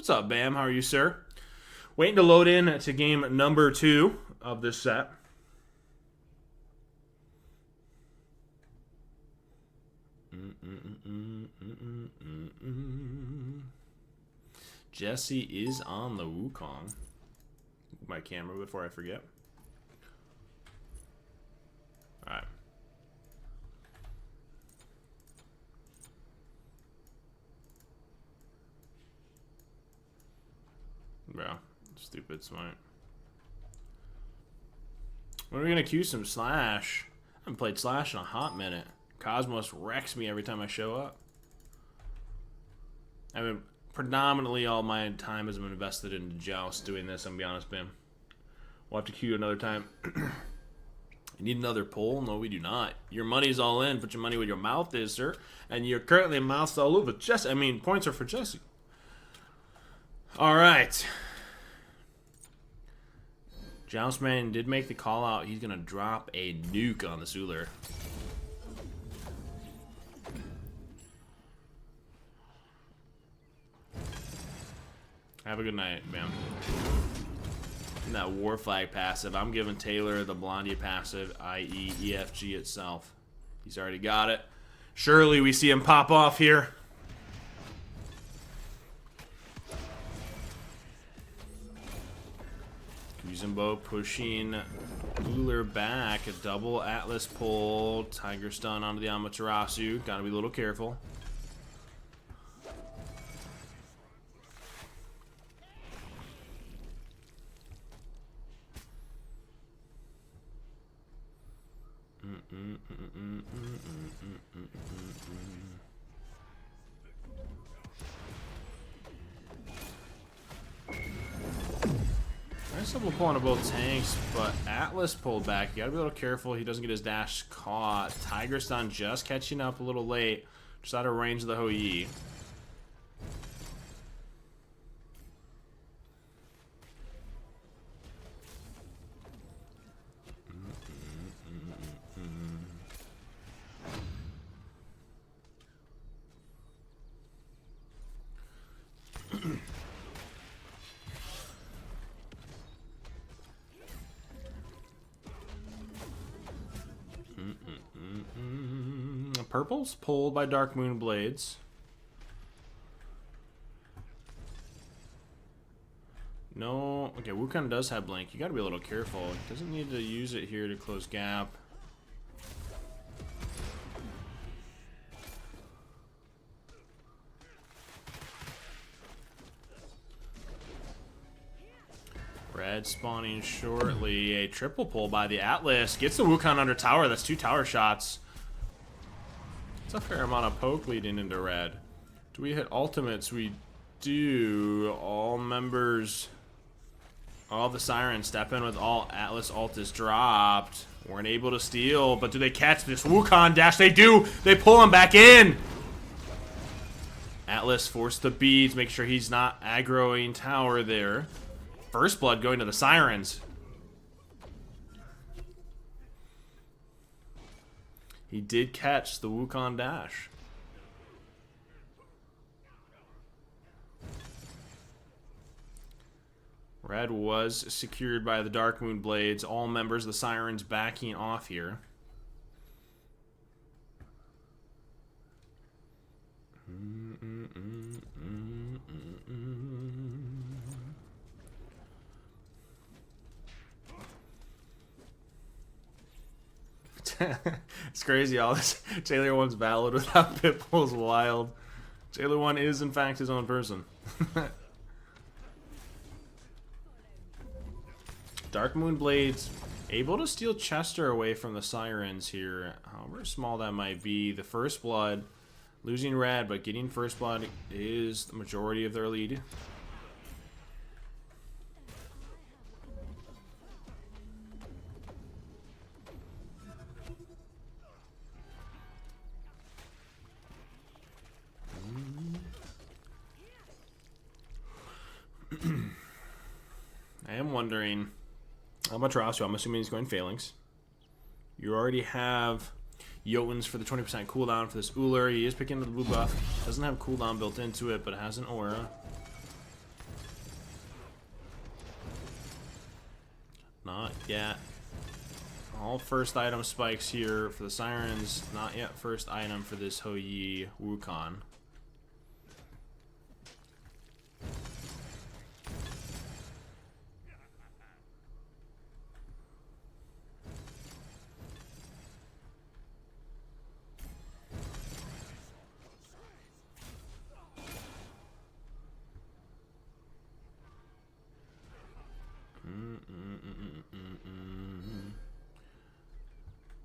What's up, Bam? How are you, sir? Waiting to load in to game number 2 of this set. Jesse is on the Wukong. My camera before I forget. Alright. Bro, stupid smart. When are we gonna cue some Slash? I haven't played Slash in a hot minute. Cosmos wrecks me every time I show up. I mean, predominantly all my time has been invested into Joust doing this, I'm gonna be honest, Bam. We'll have to queue another time. You need another poll? No, we do not. Your money's all in. Put your money where your mouth is, sir. And you're currently mouthed all over. Jesse, I mean, points are for Jesse. All right. Joustman did make the call out. He's gonna drop a nuke on the Uller. Have a good night, man. And that War Flag passive, I'm giving Taylor the Blondie passive, i.e. EFG itself. He's already got it. Surely we see him pop off here. Kuzenbo pushing Uller back. A double Atlas pull. Tiger stun onto the Amaterasu. Gotta be a little careful. Nice double pull on both tanks, but Atlas pulled back. You gotta be a little careful he doesn't get his dash caught. Tiger stun just catching up a little late, just out of range of the Hou-Yi. Purple's pulled by Darkmoon blades. No, okay, Wukong does have blink. You gotta be a little careful. He doesn't need to use it here to close gap. Red spawning shortly. A triple pull by the Atlas. Gets the Wukong under tower. That's 2 tower shots. It's a fair amount of poke leading into red. Do we hit ultimates? We do. All members, all the Sirens step in with all Atlas ult is dropped. Weren't able to steal, but do they catch this Wukong dash? They do. They pull him back in. Atlas forced the beads, make sure he's not aggroing tower there. First blood going to the Sirens. He did catch the Wukong dash. Red was secured by the Darkmoon blades. All members of the Sirens backing off here. It's crazy, all this. Taylor 1's valid without Pitbull's wild. Taylor 1 is, in fact, his own person. Darkmoon blades able to steal Chester away from the Sirens here. However small that might be. The first blood, losing red, but getting first blood is the majority of their lead. I am wondering how much Amaterasu, I'm assuming he's going Phalanx. You already have Jotuns for the 20% cooldown for this Uller. He is picking up the blue buff. Doesn't have cooldown built into it, but it has an aura. not yet. All first item spikes here for the Sirens. Not yet first item for this Hou Yi Wukong.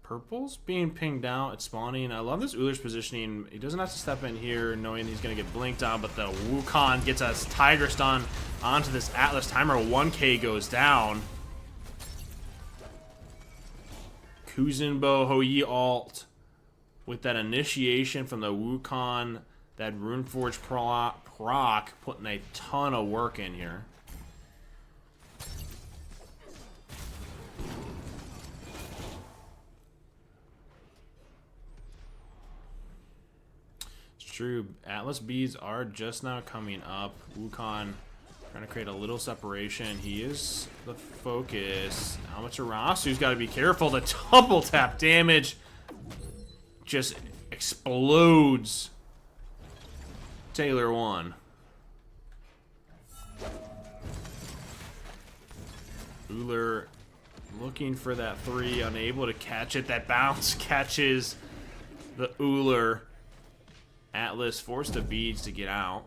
Purple's being pinged out. It's spawning. I love this Ullr's positioning. He doesn't have to step in here knowing he's going to get blinked on, but the Wukong gets a Tiger Stun onto this Atlas. Timer 1k goes down. Kuzenbo Hou Yi ult with that initiation from the Wukong, that Runeforge proc, putting a ton of work in here. True. Atlas beads are just now coming up. Wukong trying to create a little separation. He is the focus. Amaterasu's got to be careful. The double tap damage just explodes. Taylor won. Ullr looking for that 3, unable to catch it. That bounce catches the Ullr. Atlas forced the beads to get out.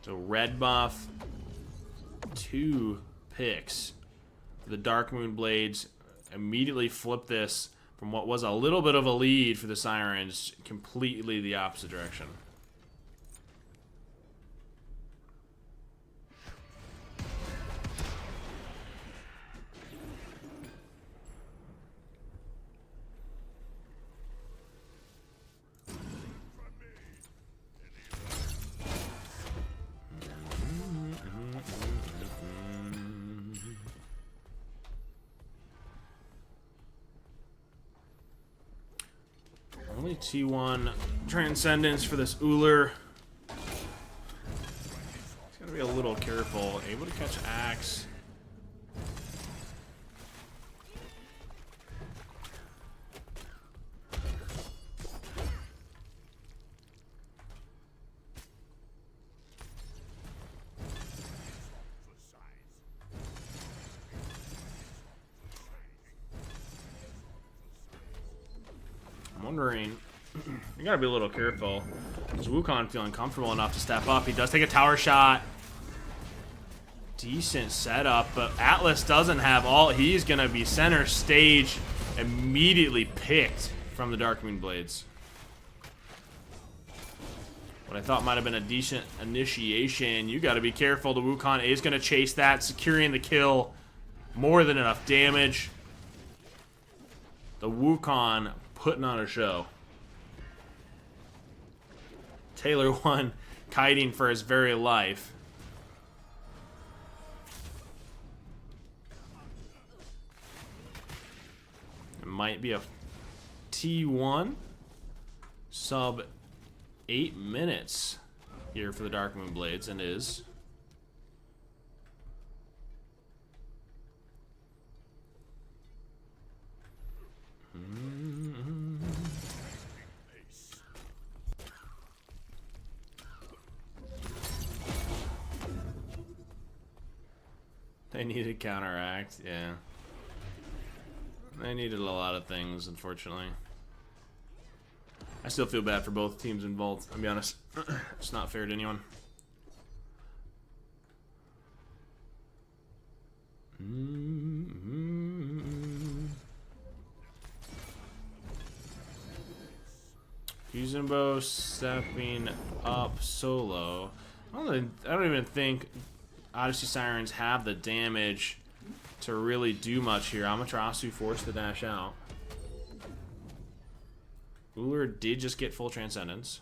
So red buff, 2 picks for the Darkmoon Blades. Immediately flip this from what was a little bit of a lead for the Sirens, completely the opposite direction. Only T1 Transcendence for this Ullr. He's gotta be a little careful. Able to catch Axe. Wondering, you gotta be a little careful. Is Wukong feeling comfortable enough to step up? He does take a tower shot. Decent setup, but Atlas doesn't have all. He's gonna be center stage, immediately picked from the Darkmoon Blades. What I thought might have been a decent initiation. You gotta be careful. The Wukong is gonna chase that, securing the kill. More than enough damage. The Wukong putting on a show. Taylor won, kiting for his very life. It might be a T1 sub 8 minutes here for the Darkmoon Blades, and is. They needed counteract, yeah. They needed a lot of things, unfortunately. I still feel bad for both teams involved, I'll be honest. It's not fair to anyone. Kuzenbo stepping up solo. I don't even think Odyssey Sirens have the damage to really do much here. Amaterasu forced the dash out. Ullr did just get full Transcendence.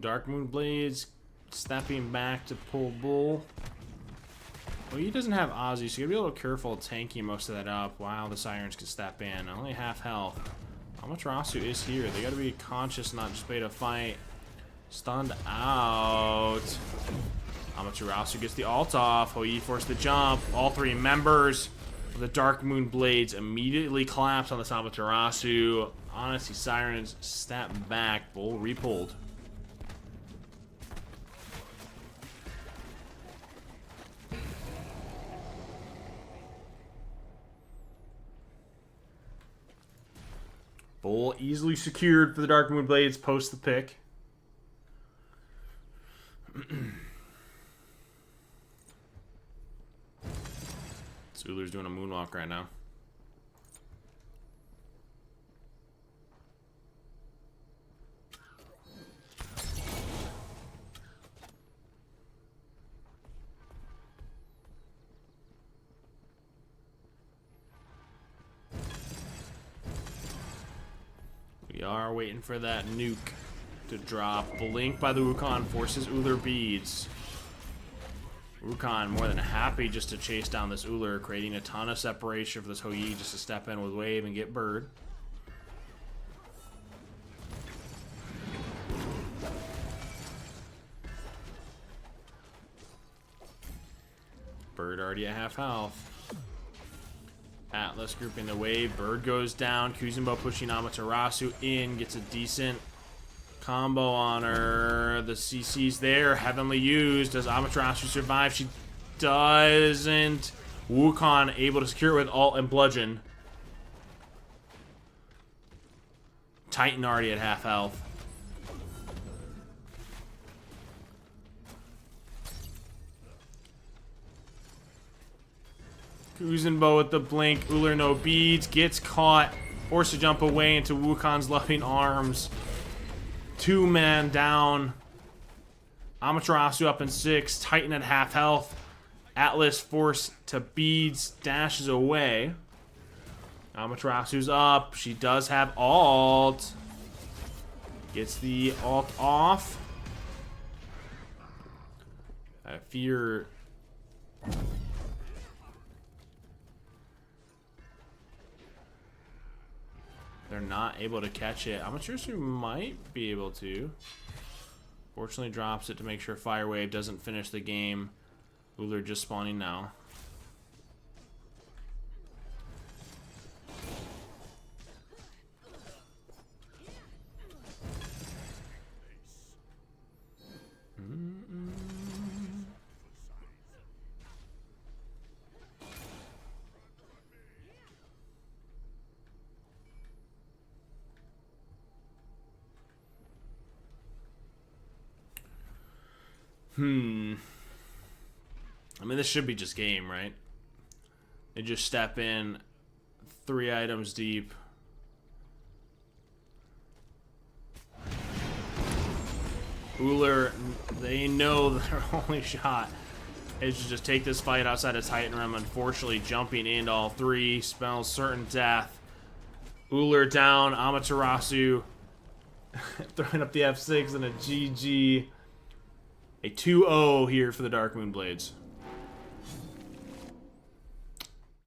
Darkmoon Blades stepping back to pull Bull. Well, he doesn't have Ozzy, so you gotta be a little careful tanking most of that up. Wow, the Sirens can step in. Only half health. Amaterasu is here. They gotta be conscious, not just pay to fight. Stunned out. Amaterasu gets the ult off. Hoi forced the jump. All three members of the Darkmoon Blades immediately collapse on this Amaterasu. Odyssey Sirens step back. Bull repulled. Bull easily secured for the Darkmoon Blades post the pick. Zuler's doing a moonwalk right now. We are waiting for that nuke to drop. Blink by the Wukong forces Uller beads. Wukong more than happy just to chase down this Uller, creating a ton of separation for this Hoi just to step in with wave and get bird. Bird already at half health. Atlas grouping the wave. Bird goes down. Kuzenbo pushing Amaterasu in. Gets a decent combo on her. The CC's there. Heavenly used. Does Amaterasu survive? She doesn't. Wukong able to secure it with ult and bludgeon. Titan already at half health. Kuzenbo with the blink. Uller no beads. Gets caught. Forced to jump away into Wukong's loving arms. 2-man down. Amaterasu up in 6. Titan at half health. Atlas forced to beads. Dashes away. Amaterasu's up. She does have ult. Gets the ult off. I fear... they're not able to catch it. Amaterasu might be able to. Fortunately drops it to make sure Fire Wave doesn't finish the game. Uller just spawning now. I mean, this should be just game, right? They just step in 3 items deep. Uller, they know their only shot is to just take this fight outside of Titan Realm. Unfortunately, jumping into all 3 spells certain death. Uller down, Amaterasu throwing up the F6 and a GG. A 2-0 here for the Darkmoon Blades.